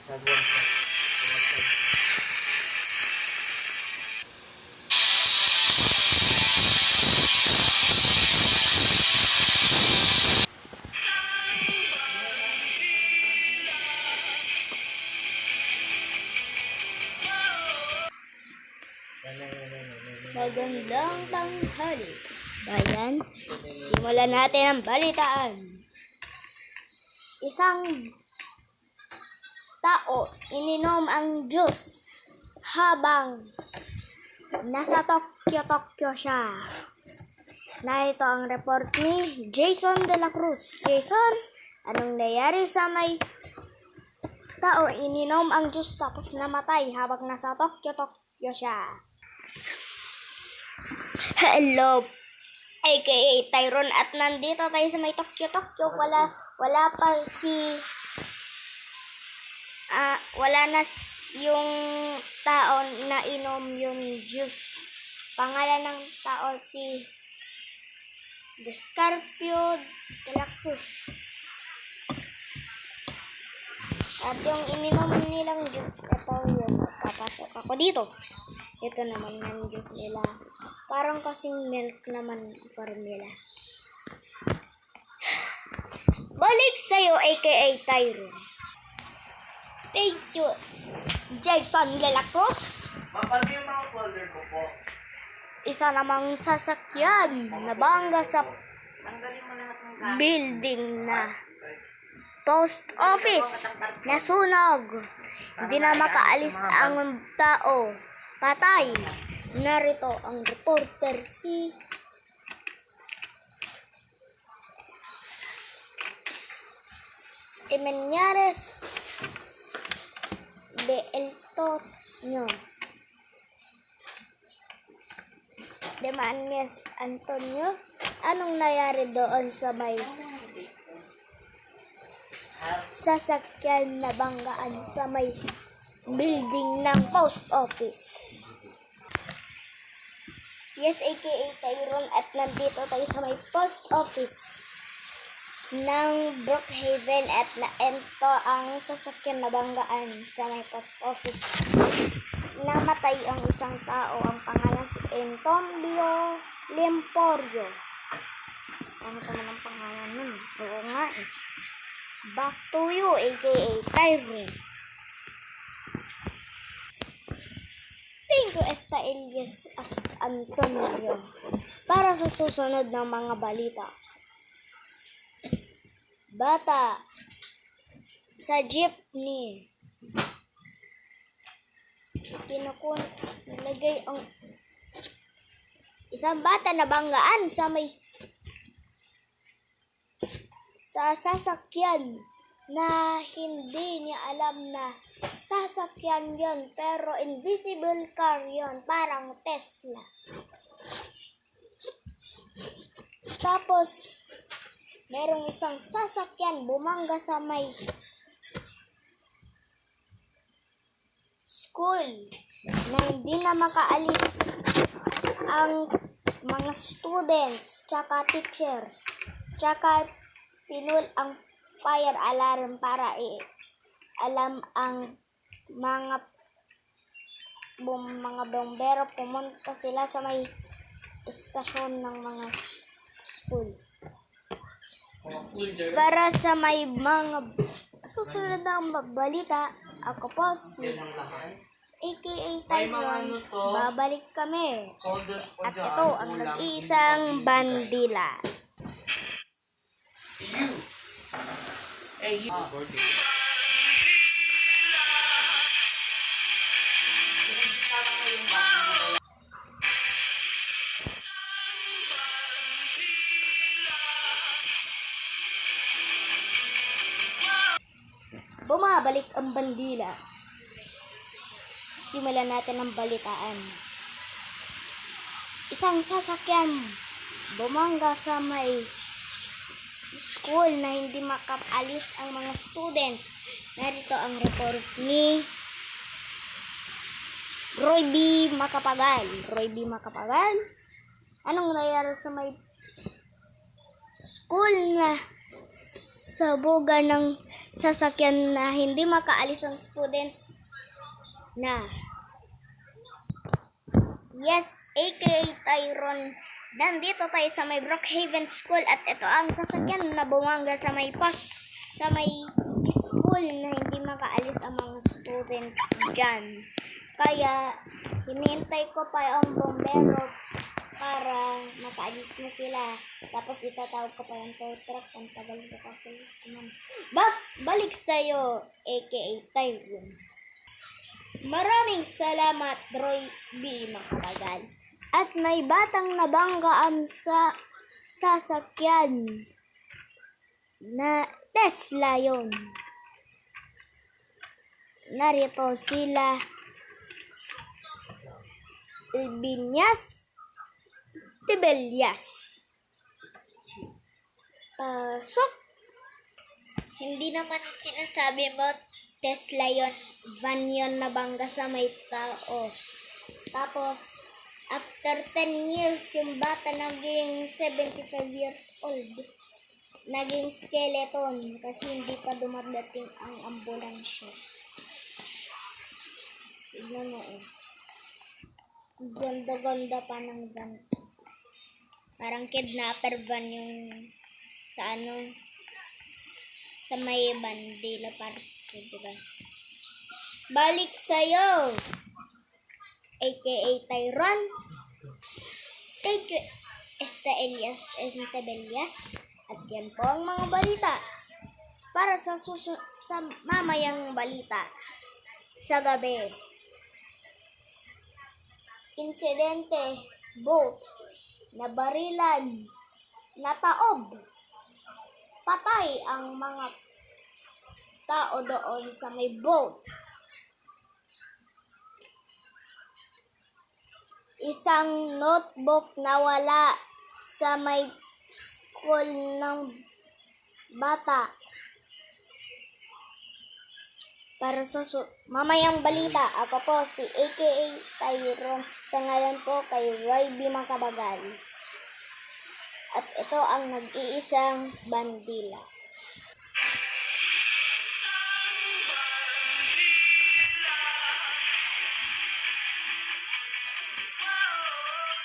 Magandang tanghali. Bayan, simulan natin ang balitaan. Isang tao ininom ang juice habang nasa Tokyo siya. Narito ang report ni Jason de la Cruz. Jason, anong nangyari sa may tao ininom ang juice tapos namatay habang nasa Tokyo siya? Hello, aka Tyrone, at nandito tayo sa may Tokyo. Wala pa wala na yung tao na inom yung juice. Pangalan ng tao si Descarpio de la Cruz. At yung ininom nilang juice, ito yun. Papasok ako dito. Ito naman yung juice nila. Parang kasing milk naman formula. Balik sa'yo, aka Tyrone. Thank you, Jason de la Cruz. Mapag yung mga folder ko po. Isa namang sasakyan na bangga sa building na post office. Nasunog. Hindi na makaalis ang tao. Patay. Narito ang reporter si Imenyares de El Toño. Demanes Antonio, anong nangyari doon sa may sasakyan na banggaan sa may building ng post office? Yes, aka Tyrone, at nandito tayo sa may post office ng Brookhaven at naento ang sasakyan na banggaan sa may post office. Namatay ang isang tao, ang pangalan si Antonio Lemporio. Ano naman ang pangalan nun? Oo nga eh. Back to you, aka Tyrone. Thank you, Esta Elias Antonio, para sa susunod ng mga balita. Bata sa jeepney. Nilagay ang isang bata na banggaan sa sasakyan na hindi niya alam na sasakyan yon, pero invisible car yon, parang Tesla. Tapos merong isang sasakyan bumangga sa may school na hindi na makaalis ang mga students tsaka teacher, tsaka pinul ang fire alarm para alam ang mga bombero. Pumunta sila sa may istasyon ng mga school para sa may mga susunod na balita. Ako po si aka Tyrone. Babalik kami. At ito ang nag-iisang bandila. Bumabalik ang bandila. Simulan natin ang balitaan. Isang sasakyan bumangga sa may school na hindi makaalis ang mga students. Narito ang report ni Roy B. Macapagal. Anong nangyari sa may school na sabugan ng sasakyan na hindi makaalis ang students na. Yes, aka Tyron. Nandito tayo sa may Brookhaven School at ito ang sasakyan na bumangga sa may sa may school na hindi makaalis ang mga students dyan. Kaya, hinihintay ko pa ang bombero para makaalis na sila. Tapos itatawag ko pa yung tow truck. Ang tagal ko kasi. Balik sa'yo, aka Tyron. Maraming salamat, Roy B. Makabagal. At may batang nabanggaan sa sasakyan na Tesla yon. Narito sila Ilbinyas Tibelias. Pasok. Hindi naman sinasabi mo Tesla yon, van yon na bangga sa may tao. Tapos, after 10 years, yung bata naging 75 years old. Naging skeleton kasi hindi pa dumadating ang ambulansya. Tignan mo eh. Ganda-ganda pa ng van. Parang kidnapper van yung sa sa may Bandila Park. Diba? Balik sa'yo, aka Tyron. Thank you, Esta Elias and Tabelias. At yan po ang mga balita para sa mamayang balita sa gabi. Insidente, boat, nabarilan, nataob, patay ang mga tao doon sa may boat. Isang notebook nawala sa may school ng bata. Para sa mamayang balita, ako po si aka Tyron. Sa ngayon po kay YB Makabagal. At ito ang nag-iisang bandila.